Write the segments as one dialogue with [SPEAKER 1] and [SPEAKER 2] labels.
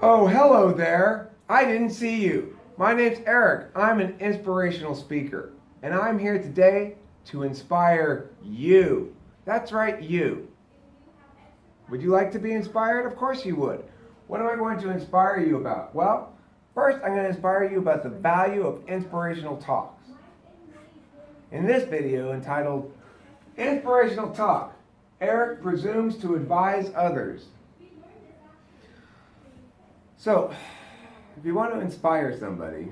[SPEAKER 1] Oh, hello there. I didn't see you. My name's Eric. I'm an inspirational speaker, and I'm here today to inspire you. That's right, you. Would you like to be inspired? Of course you would. What am I going to inspire you about? Well, first I'm going to inspire you about the value of inspirational talks. In this video entitled Inspirational Talk, Eric presumes to advise others. So, if you want to inspire somebody,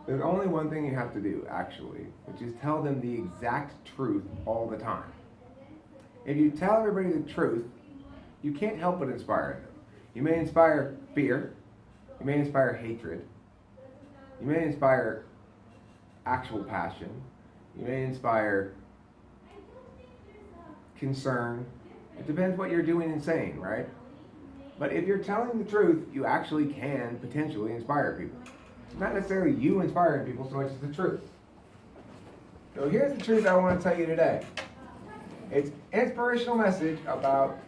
[SPEAKER 1] there's only one thing you have to do, actually, which is tell them the exact truth all the time. If you tell everybody the truth, you can't help but inspire them. You may inspire fear, you may inspire hatred, you may inspire actual passion, you may inspire concern. It depends what you're doing and saying, right? But if you're telling the truth, you actually can potentially inspire people. It's not necessarily you inspiring people so much as the truth. So here's the truth I want to tell you today. It's an inspirational message about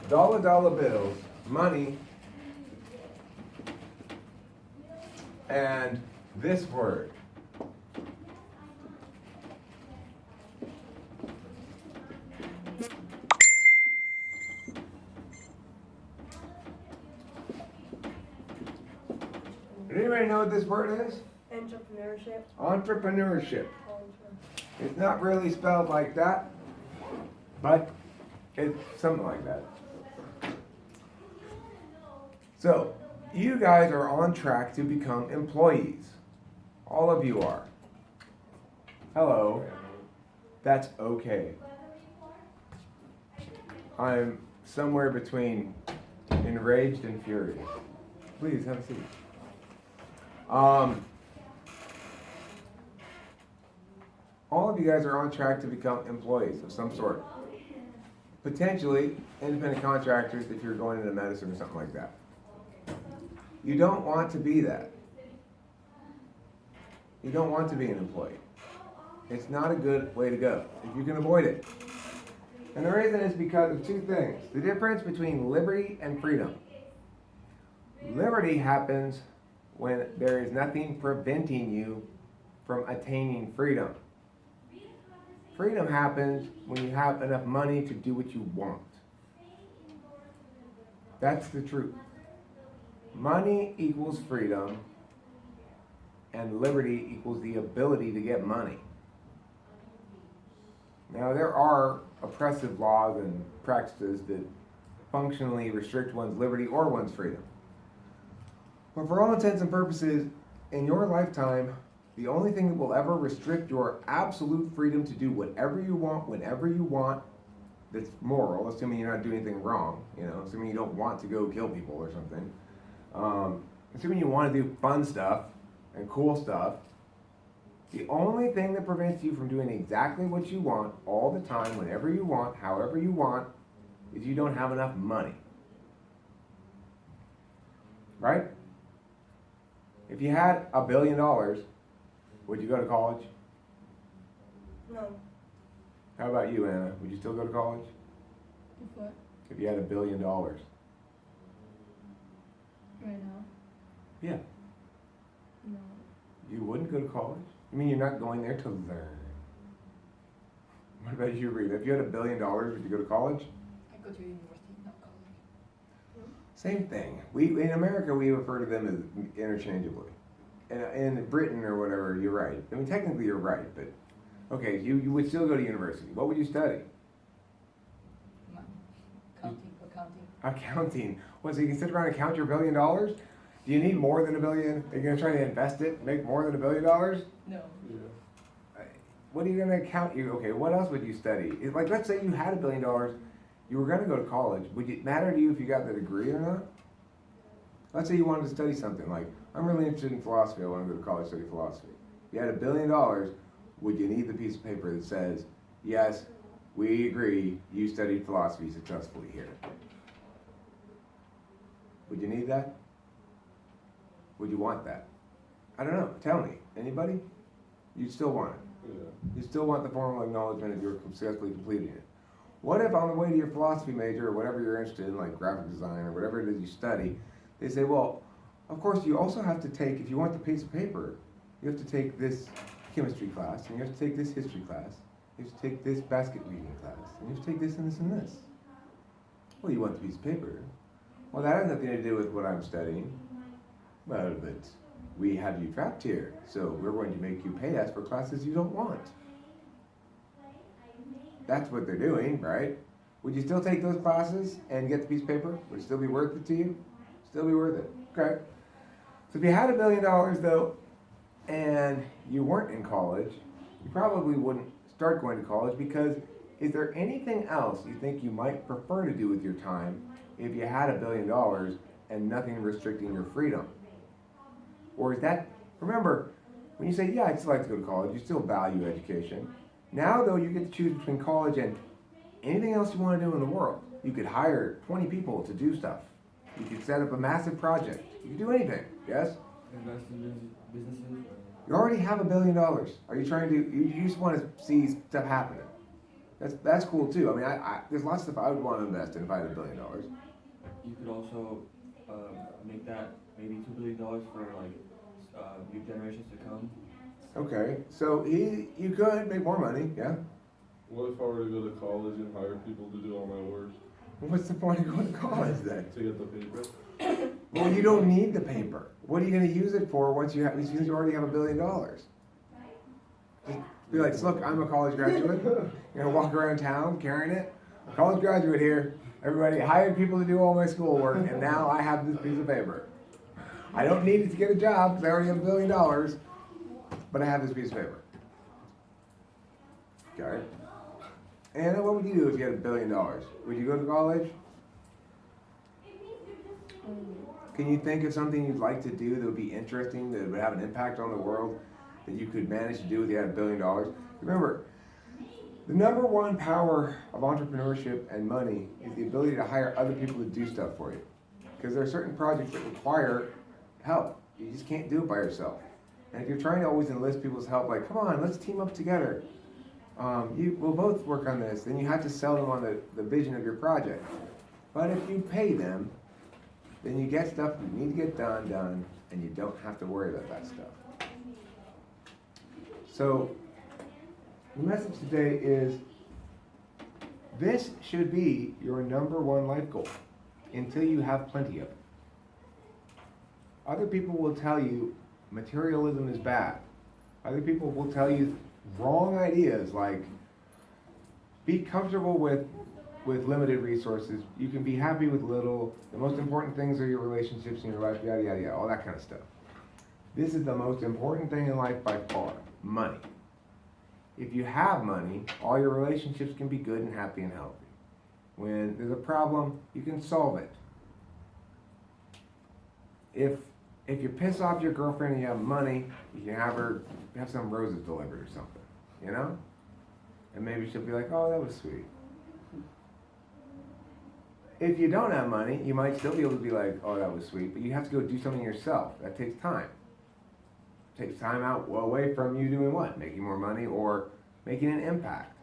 [SPEAKER 1] dollar bills, money, and this word. Does anybody know what this word is?
[SPEAKER 2] Entrepreneurship.
[SPEAKER 1] Entrepreneurship. It's not really spelled like that, but it's something like that. So, you guys are on track to become employees. All of you are. Hello. That's okay. I'm somewhere between enraged and furious. Please have a seat. All of you guys are on track to become employees of some sort. Potentially independent contractors if you're going into medicine or something like that. You don't want to be that. You don't want to be an employee. It's not a good way to go if you can avoid it. And the reason is because of two things. The difference between liberty and freedom. Liberty happens when there is nothing preventing you from attaining freedom. Freedom happens when you have enough money to do what you want. That's the truth. Money equals freedom, and liberty equals the ability to get money. Now, there are oppressive laws and practices that functionally restrict one's liberty or one's freedom. But for all intents and purposes, in your lifetime, the only thing that will ever restrict your absolute freedom to do whatever you want, whenever you want, that's moral, assuming you're not doing anything wrong, assuming you don't want to go kill people or something, assuming you want to do fun stuff and cool stuff, the only thing that prevents you from doing exactly what you want all the time, whenever you want, however you want, is you don't have enough money. Right? If you had $1 billion, would you go to college?
[SPEAKER 2] No.
[SPEAKER 1] How about you, Anna? Would you still go to college?
[SPEAKER 3] What?
[SPEAKER 1] If you had $1 billion?
[SPEAKER 3] Right now?
[SPEAKER 1] Yeah.
[SPEAKER 3] No.
[SPEAKER 1] You wouldn't go to college? You mean you're not going there to learn? What about you, Rita? If you had $1 billion, would you go to college?
[SPEAKER 3] I go to university, not college.
[SPEAKER 1] Same thing. In America, we refer to them as interchangeably. In Britain or whatever, you're right. I mean, technically you're right, but okay, you would still go to university. What would you study?
[SPEAKER 3] Accounting.
[SPEAKER 1] Accounting. What, so you can sit around and count your $1 billion? Do you need more than $1 billion? Are you going to try to invest it, make more than $1 billion?
[SPEAKER 3] No.
[SPEAKER 1] Yeah. What are you going to count? Okay, what else would you study? Like, let's say you had $1 billion, you were going to go to college. Would it matter to you if you got the degree or not? Let's say you wanted to study something like, I'm really interested in philosophy, I want to go to college to study philosophy. If you had $1 billion, would you need the piece of paper that says, yes, we agree, you studied philosophy successfully here? Would you need that? Would you want that? I don't know, tell me. Anybody? You'd still want it. Yeah. You still want the formal acknowledgement of your successfully completing it. What if on the way to your philosophy major or whatever you're interested in, like graphic design or whatever it is you study, They say, well, of course you also have to take, if you want the piece of paper, you have to take this chemistry class, and you have to take this history class, you have to take this basket weaving class, and you have to take this and this and this. Well, you want the piece of paper. Well, that has nothing to do with what I'm studying. Well, but we have you trapped here, so we're going to make you pay us for classes you don't want. That's what they're doing, right? Would you still take those classes and get the piece of paper? Would it still be worth it to you? Still be worth it. Okay. So if you had $1 billion though, and you weren't in college, you probably wouldn't start going to college, because is there anything else you think you might prefer to do with your time if you had $1 billion and nothing restricting your freedom? Or is that, remember, when you say, yeah, I'd still like to go to college, you still value education. Now though, you get to choose between college and anything else you want to do in the world. You could hire 20 people to do stuff. You could set up a massive project. You could do anything, yes?
[SPEAKER 4] Invest in businesses.
[SPEAKER 1] You already have $1 billion. Are you trying to, you just want to see stuff happening. That's cool too. I mean, there's lots of stuff I would want to invest in if I had $1 billion.
[SPEAKER 4] You could also make that maybe $2 billion for like new generations to come.
[SPEAKER 1] Okay, so you could make more money, yeah?
[SPEAKER 5] What if I were to go to college and hire people to do all my work?
[SPEAKER 1] What's the point of going to college then?
[SPEAKER 5] To get the paper?
[SPEAKER 1] Well, you don't need the paper. What are you going to use it for once you already have $1 billion? Just be like, look, I'm a college graduate. You're going to walk around town carrying it. College graduate here. Everybody hired people to do all my schoolwork, and now I have this piece of paper. I don't need it to get a job because I already have $1 billion, but I have this piece of paper. Okay. Anna, what would you do if you had $1 billion? Would you go to college? Can you think of something you'd like to do that would be interesting, that would have an impact on the world, that you could manage to do if you had $1 billion? Remember, the number one power of entrepreneurship and money is the ability to hire other people to do stuff for you. Because there are certain projects that require help. You just can't do it by yourself. And if you're trying to always enlist people's help, like, come on, let's team up together. We'll both work on this. Then you have to sell them on the vision of your project. But if you pay them, then you get stuff you need to get done, and you don't have to worry about that stuff. So, the message today is, this should be your number one life goal until you have plenty of it. Other people will tell you materialism is bad. Other people will tell you wrong ideas like, be comfortable with limited resources. You can be happy with little. The most important things are your relationships in your life, yada, yada, yada, all that kind of stuff. This is the most important thing in life by far, money. If you have money, all your relationships can be good and happy and healthy. When there's a problem, you can solve it. If you piss off your girlfriend and you have money, you can have some roses delivered or something, you know? And maybe she'll be like, oh, that was sweet. If you don't have money, you might still be able to be like, oh, that was sweet, but you have to go do something yourself. That takes time. It takes time out away from you doing what? Making more money or making an impact.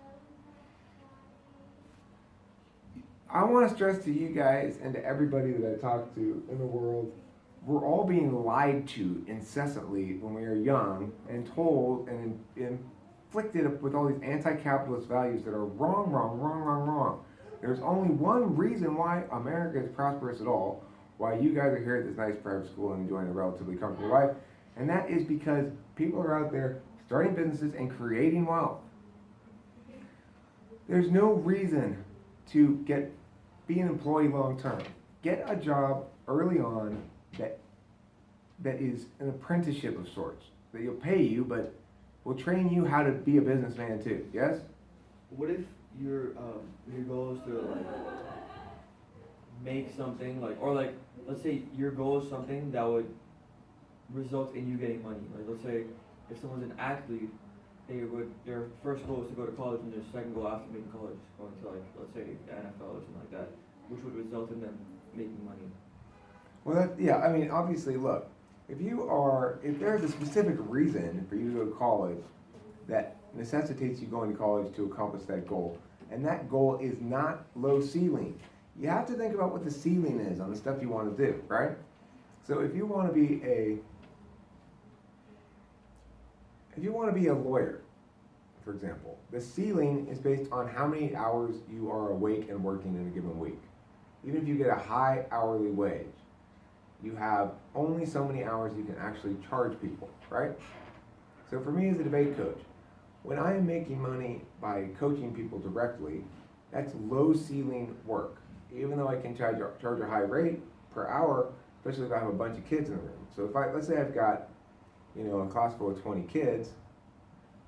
[SPEAKER 1] I want to stress to you guys and to everybody that I talk to in the world, we're all being lied to incessantly when we are young and told and inflicted with all these anti-capitalist values that are wrong. There's only one reason why America is prosperous at all, why you guys are here at this nice private school and enjoying a relatively comfortable life, and that is because people are out there starting businesses and creating wealth. There's no reason to be an employee long term. Get a job early on that is an apprenticeship of sorts, that you'll pay you, but will train you how to be a businessman too, yes?
[SPEAKER 4] What if your goal is to make something let's say your goal is something that would result in you getting money. Like let's say if someone's an athlete, their first goal is to go to college, and their second goal after making college is going to let's say the NFL or something like that, which would result in them making money.
[SPEAKER 1] Well, I mean, obviously, look, if there's a specific reason for you to go to college that necessitates you going to college to accomplish that goal, and that goal is not low ceiling, you have to think about what the ceiling is on the stuff you want to do, right? So if you want to be a lawyer, for example, the ceiling is based on how many hours you are awake and working in a given week. Even if you get a high hourly wage, you have only so many hours you can actually charge people, right? So for me as a debate coach, when I am making money by coaching people directly, that's low ceiling work. Even though I can charge a high rate per hour, especially if I have a bunch of kids in the room. So if let's say I've got, a class full of 20 kids,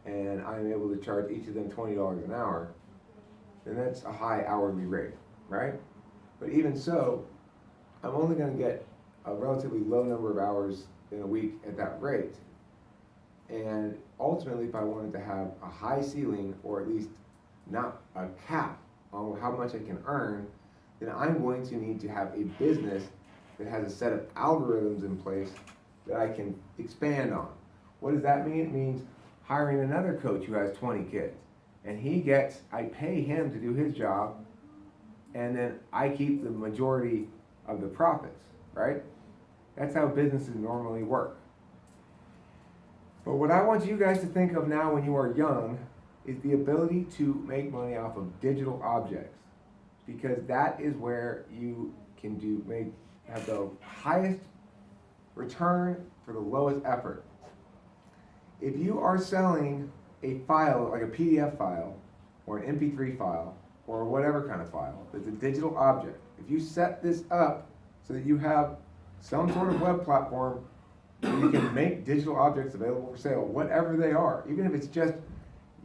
[SPEAKER 1] and I'm able to charge each of them $20 an hour, then that's a high hourly rate, right? But even so, I'm only going to get a relatively low number of hours in a week at that rate. And ultimately, if I wanted to have a high ceiling, or at least not a cap on how much I can earn, then I'm going to need to have a business that has a set of algorithms in place that I can expand on. What does that mean? It means hiring another coach who has 20 kids. And I pay him to do his job, and then I keep the majority of the profits, right? That's how businesses normally work. But what I want you guys to think of now when you are young is the ability to make money off of digital objects, because that is where you can have the highest return for the lowest effort. If you are selling a file, like a PDF file, or an MP3 file, or whatever kind of file, that's a digital object, if you set this up so that you have some sort of web platform where you can make digital objects available for sale, whatever they are, even if it's just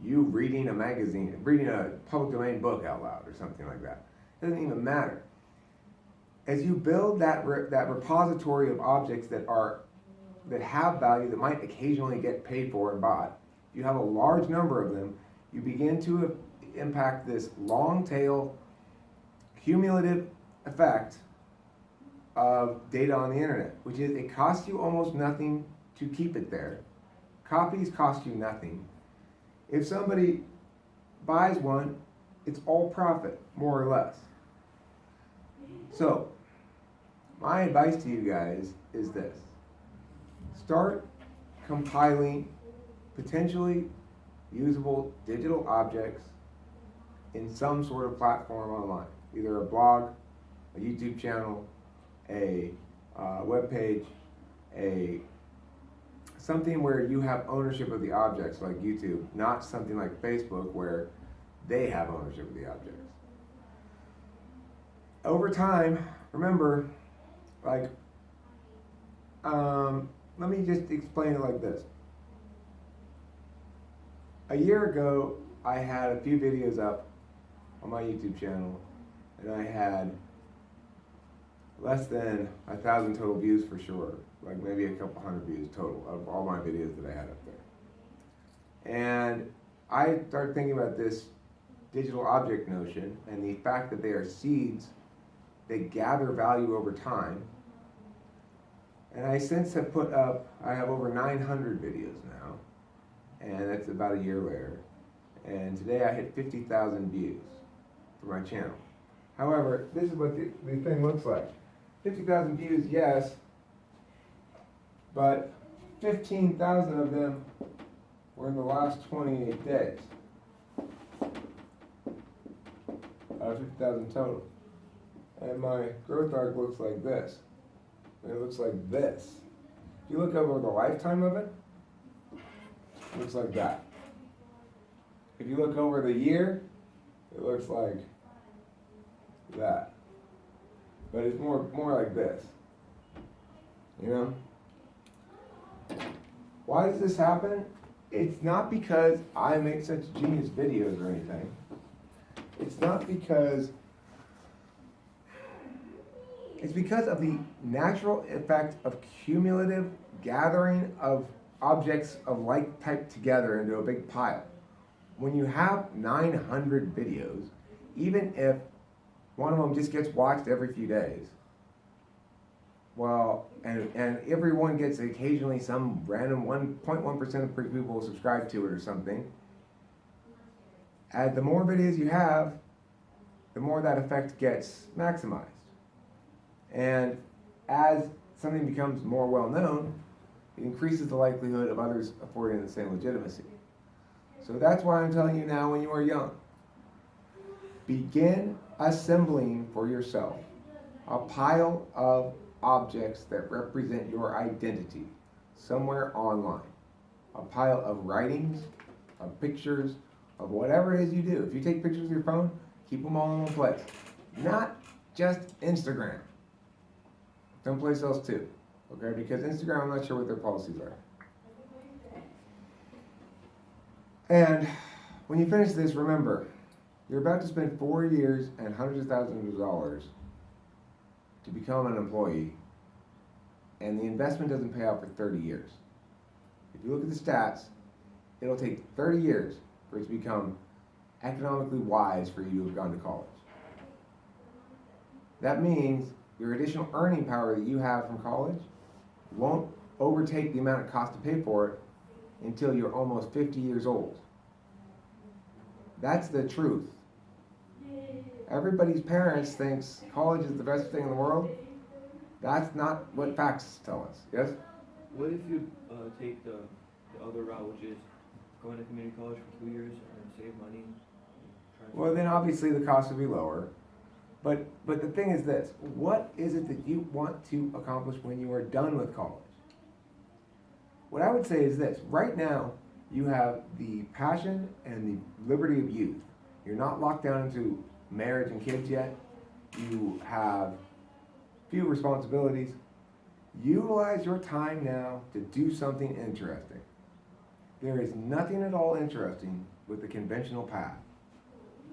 [SPEAKER 1] you reading a magazine, reading a public domain book out loud or something like that, it doesn't even matter. As you build that repository of objects that have value, that might occasionally get paid for and bought, you have a large number of them, you begin to impact this long tail cumulative effect of data on the internet, which is it costs you almost nothing to keep it there. Copies cost you nothing. If somebody buys one, it's all profit, more or less. So, my advice to you guys is this. Start compiling potentially usable digital objects in some sort of platform online, either a blog, a YouTube channel, a web page, something where you have ownership of the objects like YouTube, not something like Facebook where they have ownership of the objects. Over time, remember, let me just explain it like this. A year ago, I had a few videos up on my YouTube channel, and I had less than 1,000 total views for sure, like maybe a couple hundred views total of all my videos that I had up there. And I started thinking about this digital object notion and the fact that they are seeds that gather value over time. And I since have put up, I have over 900 videos now, and that's about a year later. And today I hit 50,000 views for my channel. However, this is what the thing looks like. 50,000 views, yes, but 15,000 of them were in the last 28 days. Out of 50,000 total. And my growth arc looks like this. And it looks like this. If you look over the lifetime of it, it looks like that. If you look over the year, it looks like that. But it's more like this. You know? Why does this happen? It's not because I make such genius videos or anything. It's not because... It's because of the natural effect of cumulative gathering of objects of like type together into a big pile. When you have 900 videos, even if one of them just gets watched every few days, well, and everyone gets occasionally some random 1.1% of people will subscribe to it or something, the more videos you have, the more that effect gets maximized. And as something becomes more well known, it increases the likelihood of others affording the same legitimacy. So that's why I'm telling you now when you are young. Begin assembling for yourself a pile of objects that represent your identity somewhere online. A pile of writings, of pictures, of whatever it is you do. If you take pictures with your phone, keep them all in one place. Not just Instagram. Someplace else too. Okay? Because Instagram, I'm not sure what their policies are. And when you finish this, remember, you're about to spend 4 years and hundreds of thousands of dollars to become an employee, and the investment doesn't pay out for 30 years. If you look at the stats, it'll take 30 years for it to become economically wise for you to have gone to college. That means your additional earning power that you have from college won't overtake the amount it costs to pay for it until you're almost 50 years old. That's the truth. Everybody's parents thinks college is the best thing in the world. That's not what facts tell us, yes?
[SPEAKER 4] What if you take the other route, which is going to community college for 2 years and save money?
[SPEAKER 1] Well, then obviously the cost would be lower. But the thing is this, what is it that you want to accomplish when you are done with college? What I would say is this, right now you have the passion and the liberty of youth. You're not locked down into marriage and kids yet. You have few responsibilities. Utilize your time now to do something interesting. There is nothing at all interesting with the conventional path.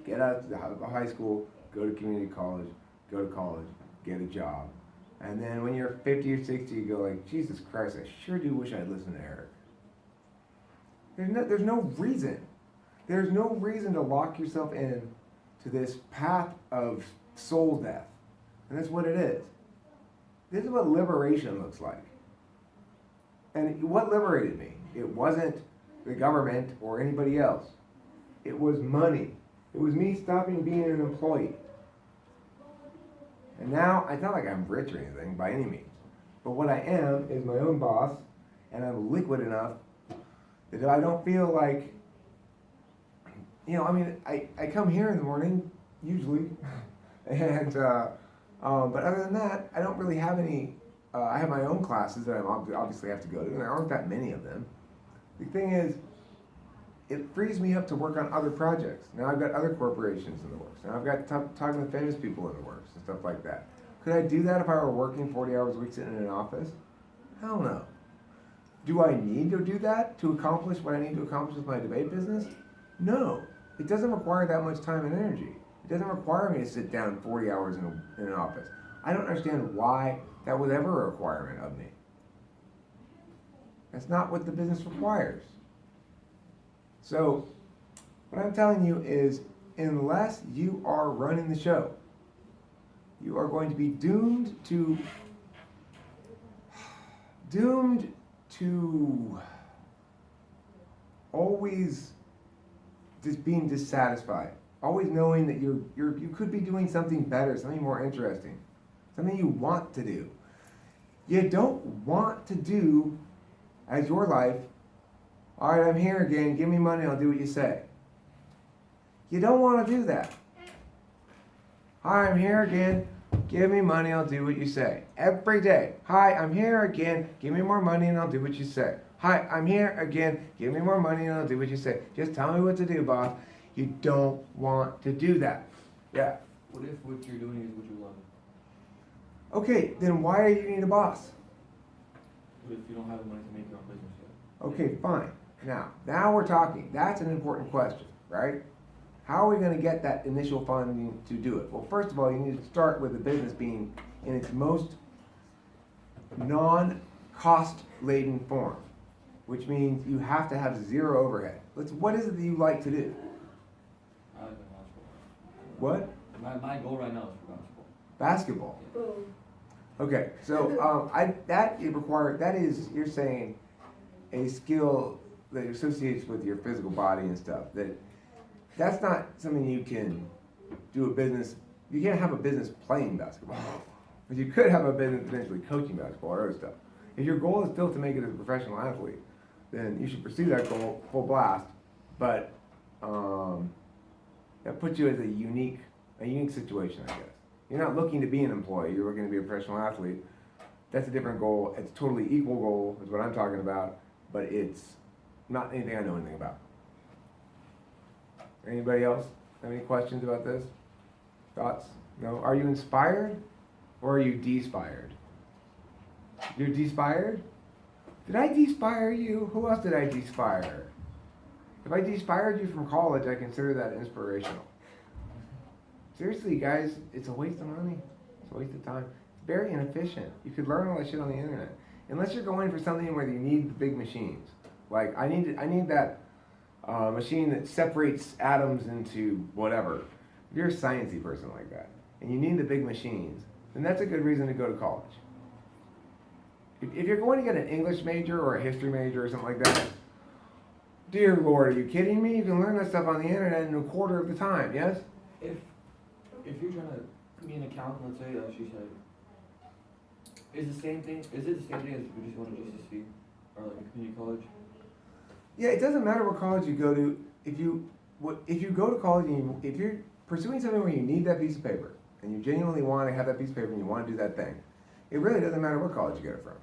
[SPEAKER 1] Get out of high school, go to community college, get a job. And then when you're 50 or 60, you go like, Jesus Christ, I sure do wish I'd listened to Eric. There's no reason. There's no reason to lock yourself in to this path of soul death. And that's what it is. This is what liberation looks like. And what liberated me? It wasn't the government or anybody else. It was money. It was me stopping being an employee. And now, it's not like I'm rich or anything by any means. But what I am is my own boss, and I'm liquid enough that I don't feel like, I come here in the morning, usually, and, but other than that, I don't really have any, I have my own classes that I obviously have to go to, and there aren't that many of them. The thing is, it frees me up to work on other projects. Now I've got other corporations in the works. Now I've got talking to famous people in the works and stuff like that. Could I do that if I were working 40 hours a week sitting in an office? Hell no. Do I need to do that to accomplish what I need to accomplish with my debate business? No. It doesn't require that much time and energy. It doesn't require me to sit down 40 hours in an office. I don't understand why that was ever a requirement of me. That's not what the business requires. So, what I'm telling you is, unless you are running the show, you are going to be doomed to always just being dissatisfied, always knowing that you could be doing something better, something more interesting, something you want to do. You don't want to do as your life, all right, I'm here again, give me money, I'll do what you say. You don't want to do that. Hi, I'm here again, give me money, I'll do what you say. Every day. Hi, I'm here again, give me more money and I'll do what you say. Hi, I'm here again, give me more money and I'll do what you say. Just tell me what to do, boss. You don't want to do that. Yeah.
[SPEAKER 4] What if what you're doing is what you love?
[SPEAKER 1] Okay, then why do you need a boss?
[SPEAKER 4] What if you don't have the money to make your own business yet?
[SPEAKER 1] Okay, fine. Now we're talking. That's an important question, right? How are we going to get that initial funding to do it? Well, first of all, you need to start with the business being in its most non-cost-laden form, which means you have to have zero overhead. What is it that you like to do?
[SPEAKER 4] I like basketball.
[SPEAKER 1] What?
[SPEAKER 4] My goal right now is for basketball.
[SPEAKER 1] Basketball.
[SPEAKER 2] Boom.
[SPEAKER 1] Okay, so that is, you're saying, a skill that associates with your physical body and stuff. That's not something you can do a business. You can't have a business playing basketball. But you could have a business eventually coaching basketball or other stuff. If your goal is still to make it as a professional athlete, then you should pursue that goal full blast. But that puts you as a unique situation, I guess. You're not looking to be an employee. You're looking to be a professional athlete. That's a different goal. It's a totally equal goal, is what I'm talking about. But it's not anything I know anything about. Anybody else have any questions about this? Thoughts? No? Are you inspired or are you despired? You're despired? Did I despire you? Who else did I despire? If I despired you from college, I consider that inspirational. Seriously, guys, it's a waste of money. It's a waste of time. It's very inefficient. You could learn all that shit on the internet. Unless you're going for something where you need the big machines. Like, I need that machine that separates atoms into whatever. If you're a sciencey person like that, and you need the big machines, then that's a good reason to go to college. If you're going to get an English major or a history major or something like that, dear Lord, are you kidding me? You can learn that stuff on the internet in a quarter of the time, yes?
[SPEAKER 4] If you're trying to be an accountant, let's say, as she said, is it the same thing as we just want to GCC or like a community college?
[SPEAKER 1] Yeah, it doesn't matter what college you go to. If you go to college and if you're pursuing something where you need that piece of paper and you genuinely want to have that piece of paper and you want to do that thing, it really doesn't matter what college you get it from.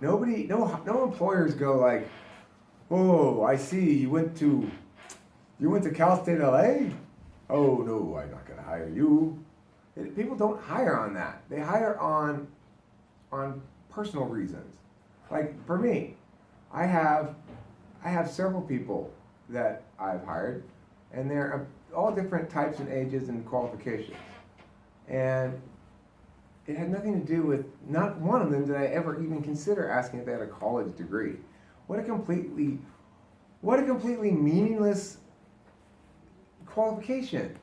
[SPEAKER 1] No employers go like, oh, I see you went to Cal State LA. Oh no, I'm not gonna hire you. People don't hire on that. They hire on personal reasons. Like for me, I have several people that I've hired, and they're all different types and ages and qualifications. And it had nothing to do with, not one of them did I ever even consider asking if they had a college degree. What a completely meaningless qualification.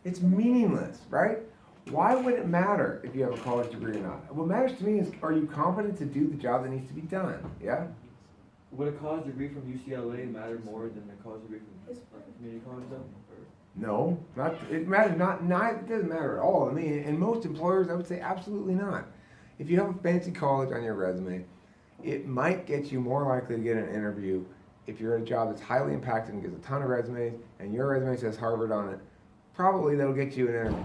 [SPEAKER 1] It's meaningless, right? Why would it matter if you have a college degree or not? What matters to me is, are you competent to do the job that needs to be done? Yeah?
[SPEAKER 4] Would a college degree from UCLA matter more than a college degree from like, community college though?
[SPEAKER 1] No, it doesn't matter at all. I mean, and most employers, I would say absolutely not. If you have a fancy college on your resume, it might get you more likely to get an interview if you're at a job that's highly impacted and gets a ton of resumes, and your resume says Harvard on it. Probably that'll get you an interview.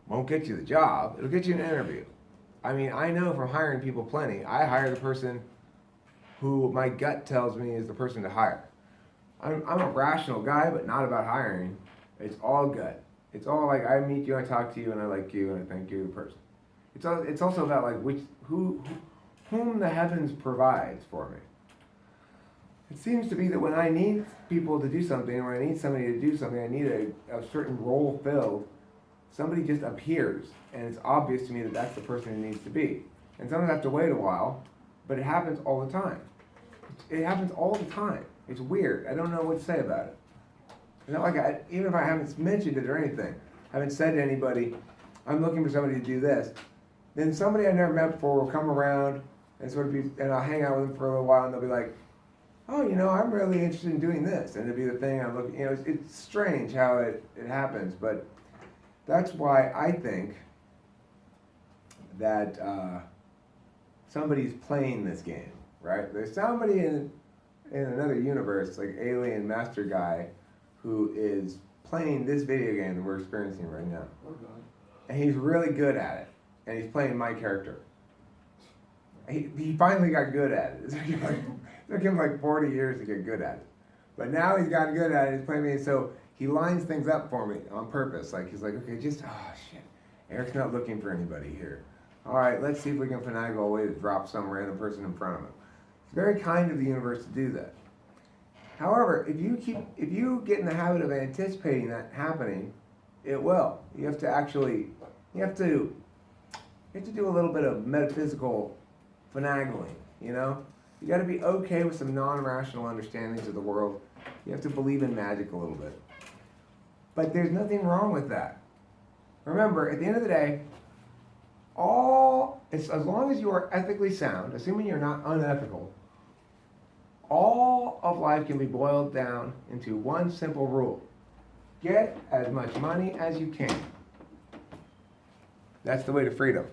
[SPEAKER 1] Won't get you the job, it'll get you an interview. I mean, I know from hiring people plenty, I hire the person who my gut tells me is the person to hire. I'm a rational guy, but not about hiring. It's all gut. It's all like I meet you, I talk to you, and I like you, and I think you're the person. It's also about like whom the heavens provides for me. It seems to be that when I need people to do something, or I need somebody to do something, I need a certain role filled, somebody just appears, and it's obvious to me that that's the person it needs to be. And sometimes I have to wait a while, but it happens all the time. It happens all the time. It's weird. I don't know what to say about it. It's not like even if I haven't mentioned it or anything, I haven't said to anybody, I'm looking for somebody to do this, then somebody I never met before will come around and and I'll hang out with them for a little while, and they'll be like, oh, I'm really interested in doing this, and it'll be the thing I'm looking. It's strange how it happens, but that's why I think that somebody's playing this game, right? There's somebody in another universe, like alien master guy, who is playing this video game that we're experiencing right now.
[SPEAKER 4] Oh God.
[SPEAKER 1] And he's really good at it, and he's playing my character. He finally got good at it. It took him like 40 years to get good at it. But now he's gotten good at it, he's playing me, so he lines things up for me on purpose. Like, he's like, okay, shit. Eric's not looking for anybody here. All right, let's see if we can finagle a way to drop some random person in front of him. It's very kind of the universe to do that. However, if you get in the habit of anticipating that happening, it will. You have to do a little bit of metaphysical finagling, You got to be okay with some non-rational understandings of the world. You have to believe in magic a little bit. But there's nothing wrong with that. Remember, at the end of the day, as long as you are ethically sound, assuming you're not unethical, all of life can be boiled down into one simple rule. Get as much money as you can. That's the way to freedom.